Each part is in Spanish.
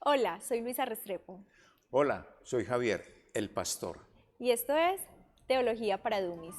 Hola, soy Luisa Restrepo Hola, soy Javier, el pastor. y esto es Teología para Dummies.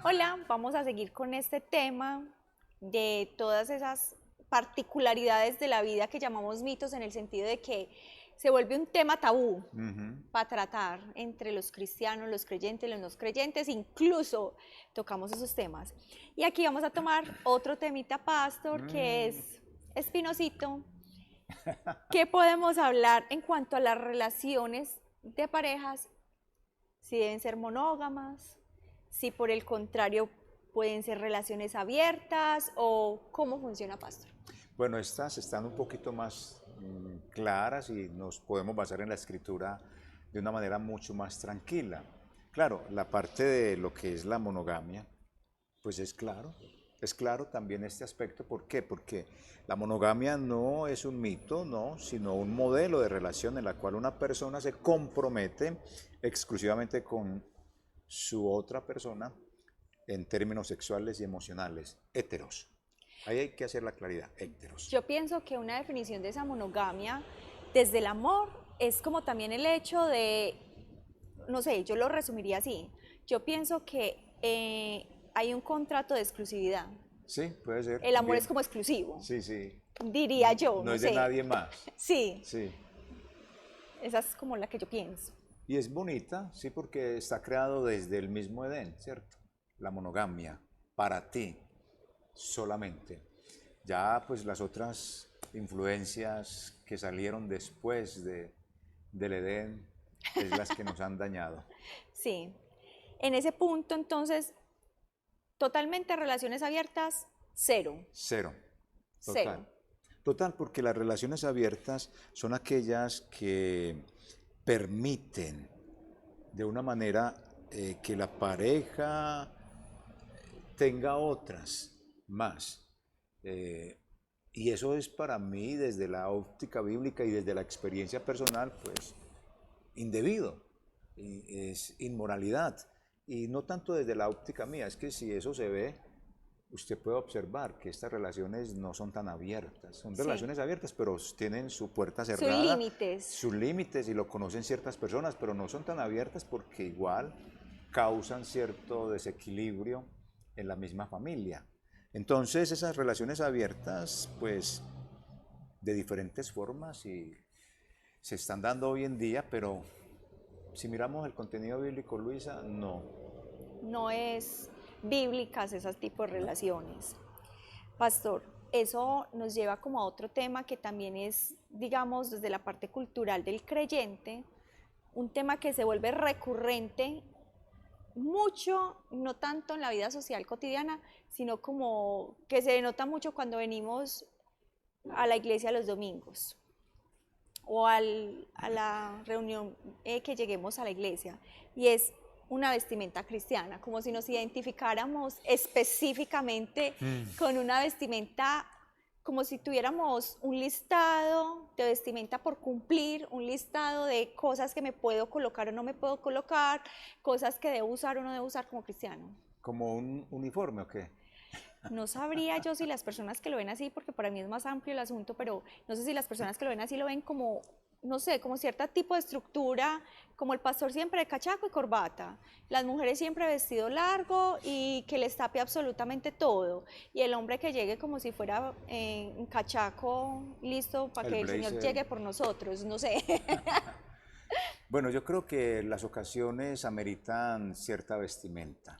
Hola, vamos a seguir con este tema de todas esas particularidades de la vida que llamamos mitos en el sentido de que se vuelve un tema tabú para tratar entre los cristianos, los creyentes, los no creyentes, incluso tocamos esos temas. Y aquí vamos a tomar otro temita, pastor, que es espinosito. ¿Qué podemos hablar en cuanto a las relaciones de parejas? Si deben ser monógamas, si por el contrario pueden ser relaciones abiertas o cómo funciona, pastor. Bueno, estas están un poquito más claras y nos podemos basar en la escritura de una manera mucho más tranquila. Claro, la parte de lo que es la monogamia, pues es claro también este aspecto. ¿Por qué? Porque la monogamia no es un mito, no, sino un modelo de relación en la cual una persona se compromete exclusivamente con su otra persona en términos sexuales y emocionales, heteros. Ahí hay que hacer la claridad, héteros. Yo pienso que una definición de esa monogamia desde el amor es como también el hecho de, no sé, yo lo resumiría así. Yo pienso que hay un contrato de exclusividad. Sí, puede ser El amor es también. como exclusivo, Sí, sí. diría yo, No no es de sé. nadie más. Sí, Sí. esa es como la que yo pienso. Y es bonita, sí, porque está creado desde el mismo Edén, ¿cierto? La monogamia, para ti, solamente. Ya pues las otras influencias que salieron después del Edén es las que nos han dañado. Sí. En ese punto, entonces, totalmente relaciones abiertas, cero. Cero, Cero. total. Total, porque las relaciones abiertas son aquellas que permiten de una manera que la pareja tenga otras más. Eh, y eso es para mí, desde la óptica bíblica y desde la experiencia personal, pues indebido, y es inmoralidad. Y no tanto desde la óptica mía, es que si eso se ve, usted puede observar que estas relaciones no son tan abiertas. Son Sí. relaciones abiertas, pero tienen su puerta Sus cerrada, límites. sus límites y lo conocen ciertas personas, pero no son tan abiertas porque igual causan cierto desequilibrio en la misma familia. Entonces esas relaciones abiertas, pues de diferentes formas y se están dando hoy en día, pero si miramos el contenido bíblico, Luisa, no, No es bíblicas esas tipos de no. relaciones. Pastor, eso nos lleva como a otro tema que también es, digamos, desde la parte cultural del creyente, un tema que se vuelve recurrente mucho, no tanto en la vida social cotidiana, sino como que se denota mucho cuando venimos a la iglesia los domingos o a la reunión que lleguemos a la iglesia, y es una vestimenta cristiana, como si nos identificáramos específicamente con una vestimenta, como si tuviéramos un listado de vestimenta por cumplir, un listado de cosas que me puedo colocar o no me puedo colocar, cosas que debo usar o no debo usar como cristiano. ¿Como un uniforme o qué? No sabría yo si las personas que lo ven así, porque para mí es más amplio el asunto, pero no sé si las personas que lo ven así lo ven como, no sé, como cierto tipo de estructura, como el pastor siempre de cachaco y corbata, las mujeres siempre vestido largo y que les tape absolutamente todo, y el hombre que llegue como si fuera en cachaco listo para El que el Señor blazer. llegue por nosotros, no sé. Bueno, yo creo que las ocasiones ameritan cierta vestimenta.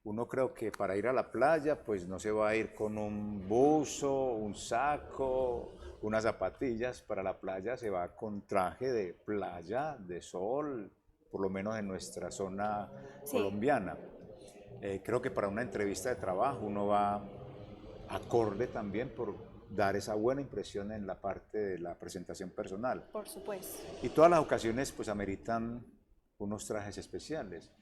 Uno creo que para ir a la playa, pues no se va a ir con un buzo, un saco, unas zapatillas. Para la playa se va con traje de playa, de sol, por lo menos en nuestra zona Sí, colombiana. Creo que para una entrevista de trabajo uno va acorde también por dar esa buena impresión en la parte de la presentación personal. por supuesto. Y todas las ocasiones pues ameritan unos trajes especiales.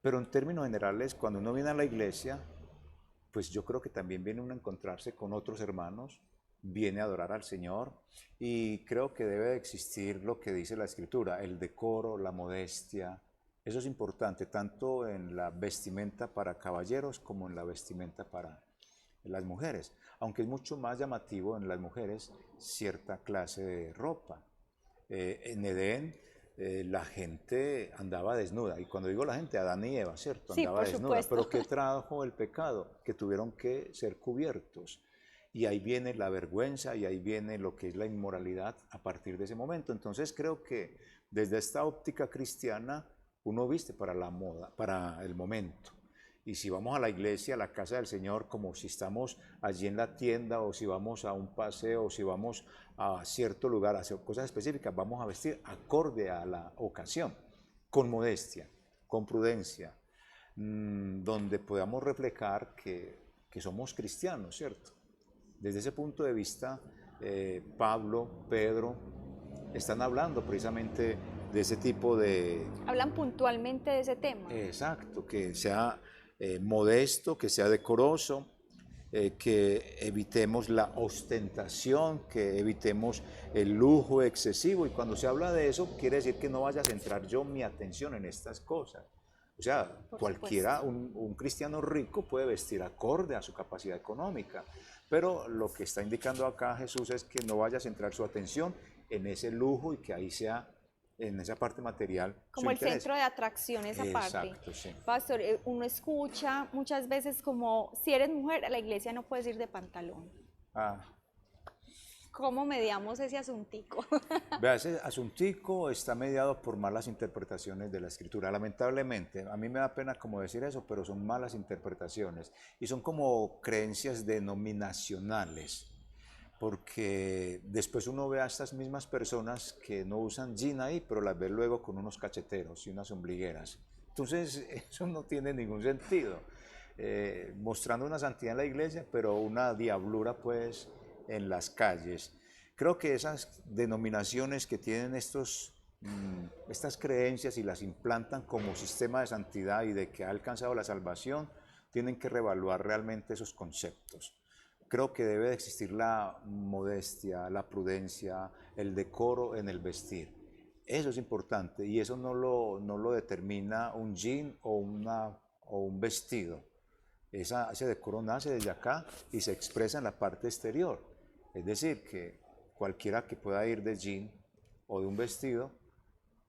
Pero en términos generales, cuando uno viene a la iglesia, pues yo creo que también viene uno a encontrarse con otros hermanos, viene a adorar al Señor y creo que debe existir lo que dice la Escritura, el decoro, la modestia, Eso es importante, tanto en la vestimenta para caballeros como en la vestimenta para las mujeres, aunque es mucho más llamativo en las mujeres cierta clase de ropa. En Edén la gente andaba desnuda, y cuando digo la gente, Adán y Eva, ¿cierto? Sí, Andaba por desnuda, supuesto. pero ¿qué trajo el pecado? Que tuvieron que ser cubiertos. Y ahí viene la vergüenza y ahí viene lo que es la inmoralidad a partir de ese momento. Entonces creo que desde esta óptica cristiana uno viste para la moda, para el momento. Y si vamos a la iglesia, a la casa del Señor, como si estamos allí en la tienda, o si vamos a un paseo, o si vamos a cierto lugar a hacer cosas específicas, vamos a vestir acorde a la ocasión, con modestia, con prudencia, donde podamos reflejar que somos cristianos, ¿cierto? Desde ese punto de vista, Pablo, Pedro, están hablando precisamente de ese tipo de... Hablan puntualmente de ese tema. Exacto, que sea modesto, que sea decoroso, que evitemos la ostentación, que evitemos el lujo excesivo. Y cuando se habla de eso, quiere decir que no vaya a centrar yo mi atención en estas cosas. O sea, Por cualquiera, supuesto. un cristiano rico puede vestir acorde a su capacidad económica, pero lo que está indicando acá Jesús es que no vaya a centrar su atención en ese lujo y que ahí sea, en esa parte material, su Como el interés. centro de atracción, esa parte. Exacto, sí. Pastor, uno escucha muchas veces como, si eres mujer, a la iglesia no puedes ir de pantalón. Ah, ¿Cómo mediamos ese asuntico? vea, ese asuntico está mediado por malas interpretaciones de la escritura. Lamentablemente, a mí me da pena como decir eso, pero son malas interpretaciones y son como creencias denominacionales, porque después uno ve a estas mismas personas que no usan jean ahí, pero las ve luego con unos cacheteros y unas ombligueras. Entonces, eso no tiene ningún sentido. Mostrando una santidad en la iglesia, pero una diablura pues en las calles. Creo que esas denominaciones que tienen estas creencias y las implantan como sistema de santidad y de que ha alcanzado la salvación, tienen que reevaluar realmente esos conceptos. Creo que debe de existir la modestia, la prudencia, el decoro en el vestir. Eso es importante y eso no lo determina un jean o un vestido. Ese decoro nace desde acá y se expresa en la parte exterior. Es decir, que cualquiera que pueda ir de jean o de un vestido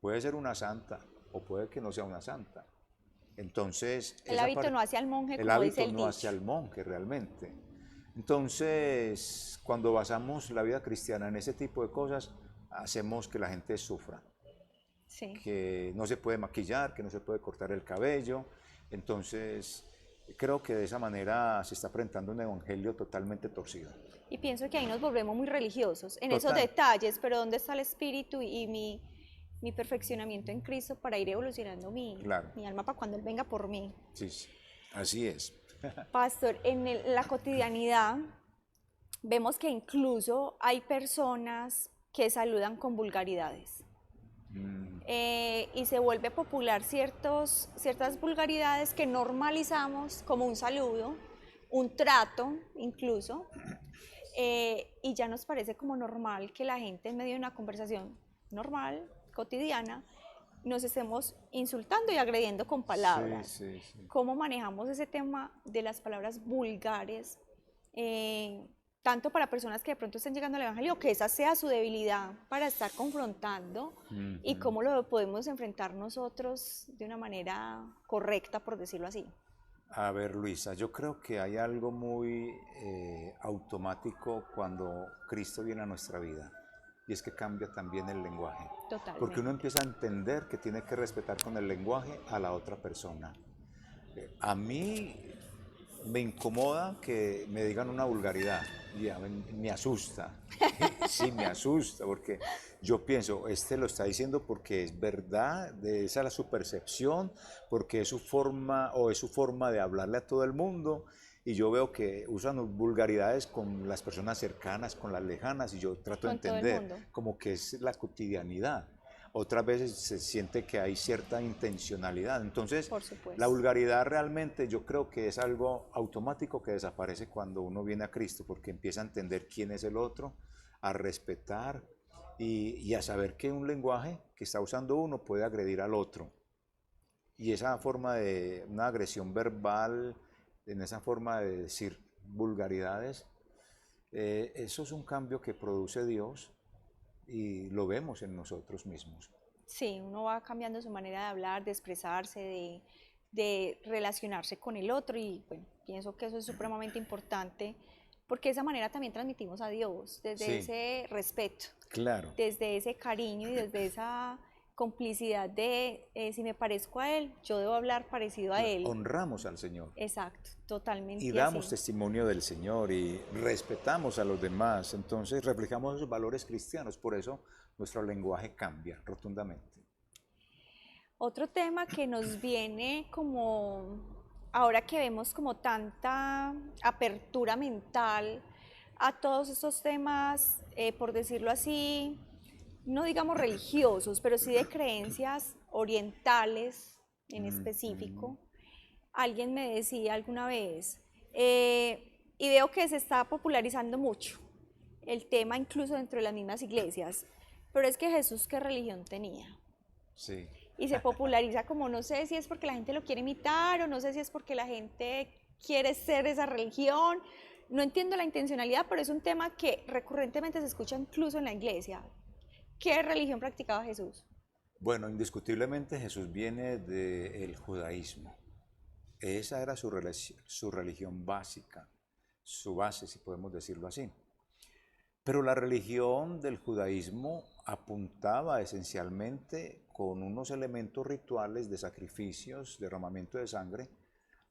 puede ser una santa o puede que no sea una santa. Entonces, El hábito no hace al monje, como dice el no hace dicho. al monje realmente. Entonces, cuando basamos la vida cristiana en ese tipo de cosas, hacemos que la gente sufra, Sí. que no se puede maquillar, que no se puede cortar el cabello. Entonces, creo que de esa manera se está presentando un evangelio totalmente torcido. Y pienso que ahí nos volvemos muy religiosos, en esos Total. detalles, pero ¿dónde está el espíritu y mi perfeccionamiento en Cristo para ir evolucionando Claro. mi alma para cuando Él venga por mí? Sí, sí, así es. Pastor, en la cotidianidad vemos que incluso hay personas que saludan con vulgaridades. Y se vuelve popular ciertas vulgaridades que normalizamos como un saludo, un trato incluso, y ya nos parece como normal que la gente en medio de una conversación normal, cotidiana, nos estemos insultando y agrediendo con palabras. Sí, sí, sí. ¿Cómo manejamos ese tema de las palabras vulgares? Tanto para personas que de pronto estén llegando al Evangelio, que esa sea su debilidad para estar confrontando, y cómo lo podemos enfrentar nosotros de una manera correcta, por decirlo así. A ver, Luisa, yo creo que hay algo muy automático cuando Cristo viene a nuestra vida, y es que cambia también el lenguaje. Totalmente. Porque uno empieza a entender que tiene que respetar con el lenguaje a la otra persona. A mí me incomoda que me digan una vulgaridad y me asusta. Sí, me asusta porque yo pienso, este lo está diciendo porque es verdad, esa es su percepción, porque es su forma o es su forma de hablarle a todo el mundo. Y yo veo que usan vulgaridades con las personas cercanas, con las lejanas, y yo trato de Con todo el mundo. entender como que es la cotidianidad. Otras veces se siente que hay cierta intencionalidad. Entonces, Por supuesto. la vulgaridad realmente yo creo que es algo automático que desaparece cuando uno viene a Cristo, porque empieza a entender quién es el otro, a respetar y a saber que un lenguaje que está usando uno puede agredir al otro. Y esa forma de una agresión verbal, en esa forma de decir vulgaridades, eso es un cambio que produce Dios y lo vemos en nosotros mismos. Sí, uno va cambiando su manera de hablar, de expresarse, de relacionarse con el otro y bueno, pienso que eso es supremamente importante porque de esa manera también transmitimos a Dios, desde Sí, ese respeto, claro. desde ese cariño y desde esa complicidad de si me parezco a Él, yo debo hablar parecido a Él. Honramos al Señor Exacto, y totalmente damos así. testimonio del Señor y respetamos a los demás. Entonces reflejamos esos valores cristianos. Por eso nuestro lenguaje cambia rotundamente. Otro tema que nos viene como, ahora que vemos como tanta apertura mental a todos estos temas, por decirlo así, no digamos religiosos, pero sí de creencias orientales en Ujú. específico. Alguien me decía alguna vez, y veo que se está popularizando mucho el tema incluso dentro de las mismas iglesias, pero es que Jesús, ¿qué religión tenía? Sí. Y se populariza como no sé si es porque la gente lo quiere imitar o no sé si es porque la gente quiere ser esa religión. No entiendo la intencionalidad, pero es un tema que recurrentemente se escucha incluso en la iglesia. ¿Qué religión practicaba Jesús? Bueno, indiscutiblemente Jesús viene del judaísmo. Esa era su religión básica, su base, si podemos decirlo así. Pero la religión del judaísmo apuntaba esencialmente con unos elementos rituales de sacrificios, derramamiento de sangre,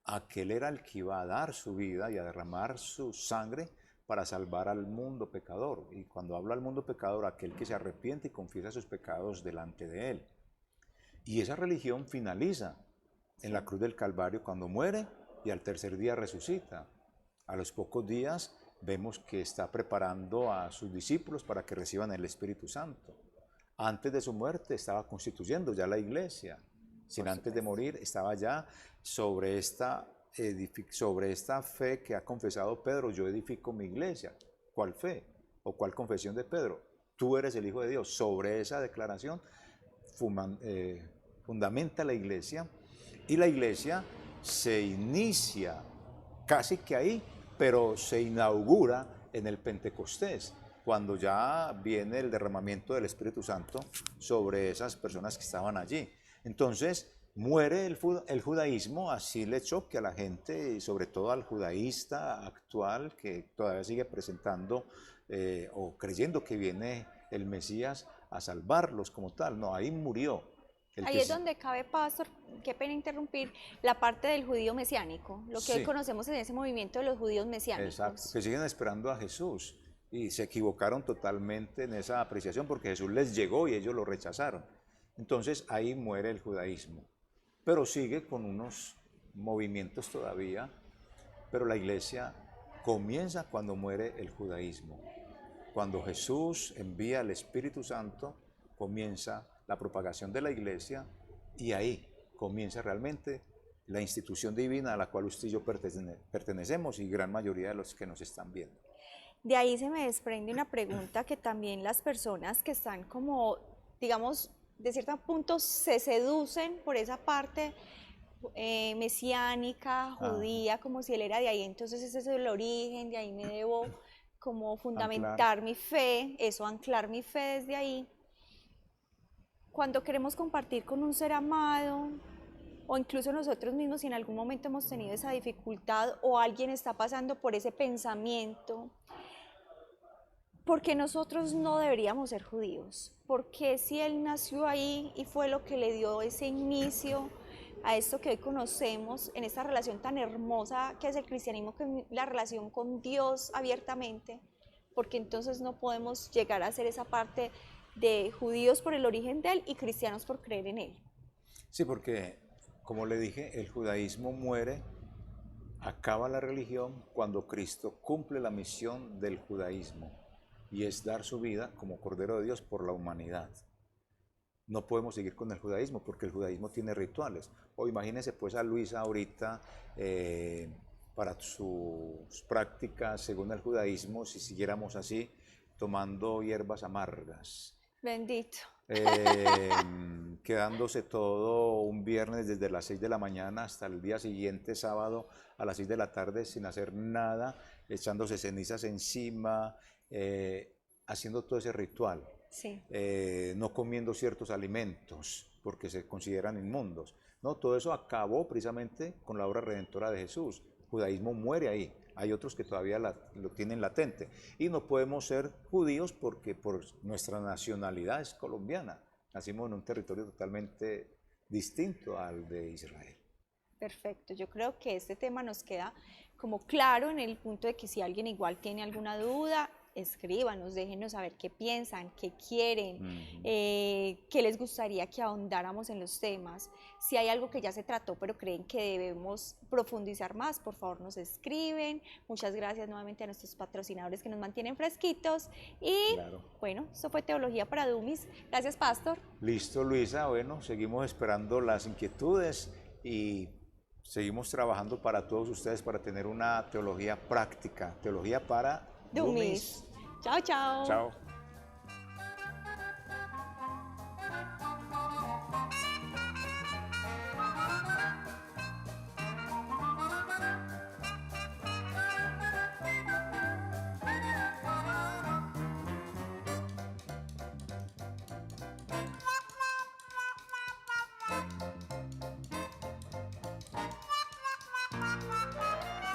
a que él era el que iba a dar su vida y a derramar su sangre para salvar al mundo pecador. Y cuando habla al mundo pecador, aquel que se arrepiente y confiesa sus pecados delante de él. Y esa religión finaliza en la Sí. cruz del Calvario cuando muere y al tercer día resucita. A los pocos días vemos que está preparando a sus discípulos para que reciban el Espíritu Santo. Antes de su muerte estaba constituyendo ya la iglesia. Sin Por antes de supuesto. morir estaba ya sobre esta fe que ha confesado Pedro, yo edifico mi iglesia. ¿Cuál fe? ¿O cuál confesión de Pedro? Tú eres el Hijo de Dios. Sobre esa declaración fundamenta la iglesia y la iglesia se inicia casi que ahí, pero se inaugura en el Pentecostés, cuando ya viene el derramamiento del Espíritu Santo sobre esas personas que estaban allí. Entonces muere el judaísmo, así le choque a la gente y sobre todo al judaísta actual que todavía sigue presentando o creyendo que viene el Mesías a salvarlos como tal. No, ahí murió. El Ahí que es donde cabe, Pastor, qué pena interrumpir, la parte del judío mesiánico, lo que hoy sí, conocemos en ese movimiento de los judíos exacto, mesiánicos. que siguen esperando a Jesús y se equivocaron totalmente en esa apreciación porque Jesús les llegó y ellos lo rechazaron. Entonces ahí muere el judaísmo, pero sigue con unos movimientos todavía, pero la iglesia comienza cuando muere el judaísmo. Cuando Jesús envía al Espíritu Santo, comienza la propagación de la iglesia y ahí comienza realmente la institución divina a la cual usted y yo pertenecemos y gran mayoría de los que nos están viendo. De ahí se me desprende una pregunta que también las personas que están como, digamos, de cierto punto se seducen por esa parte mesiánica, Ajá. judía, como si él era de ahí, entonces ese es el origen, de ahí me debo como Anclar. fundamentar mi fe, eso, anclar mi fe desde ahí. Cuando queremos compartir con un ser amado, o incluso nosotros mismos, si en algún momento hemos tenido esa dificultad o alguien está pasando por ese pensamiento, ¿por qué nosotros no deberíamos ser judíos? ¿Por qué si él nació ahí y fue lo que le dio ese inicio a esto que hoy conocemos, en esta relación tan hermosa que es el cristianismo, que es la relación con Dios abiertamente? Porque entonces no podemos llegar a ser esa parte de judíos por el origen de él y cristianos por creer en él. Sí, porque, como le dije, el judaísmo muere, acaba la religión cuando Cristo cumple la misión del judaísmo y es dar su vida como Cordero de Dios por la humanidad. No podemos seguir con el judaísmo porque el judaísmo tiene rituales. O imagínese pues a Luisa ahorita para sus prácticas según el judaísmo, si siguiéramos así, tomando hierbas amargas. Bendito. quedándose todo un viernes desde las 6 de la mañana hasta el día siguiente, sábado, a las 6 de la tarde, sin hacer nada, echándose cenizas encima, haciendo todo ese ritual, Sí, no comiendo ciertos alimentos porque se consideran inmundos. No, todo eso acabó precisamente con la obra redentora de Jesús. El judaísmo muere ahí. Hay otros que todavía lo tienen latente. Y no podemos ser judíos porque por nuestra nacionalidad es colombiana. Nacimos en un territorio totalmente distinto al de Israel. perfecto. Yo creo que este tema nos queda como claro en el punto de que si alguien igual tiene alguna duda, escríbanos, déjenos saber qué piensan, qué quieren, qué les gustaría que ahondáramos en los temas. Si hay algo que ya se trató, pero creen que debemos profundizar más, por favor nos escriben. Muchas gracias nuevamente a nuestros patrocinadores que nos mantienen fresquitos. Y Claro. bueno, esto fue Teología para Dummies. Gracias, Pastor. Listo, Luisa. Bueno, seguimos esperando las inquietudes y seguimos trabajando para todos ustedes para tener una teología práctica, teología para Dummies. dummies. Chao, chao. Chao.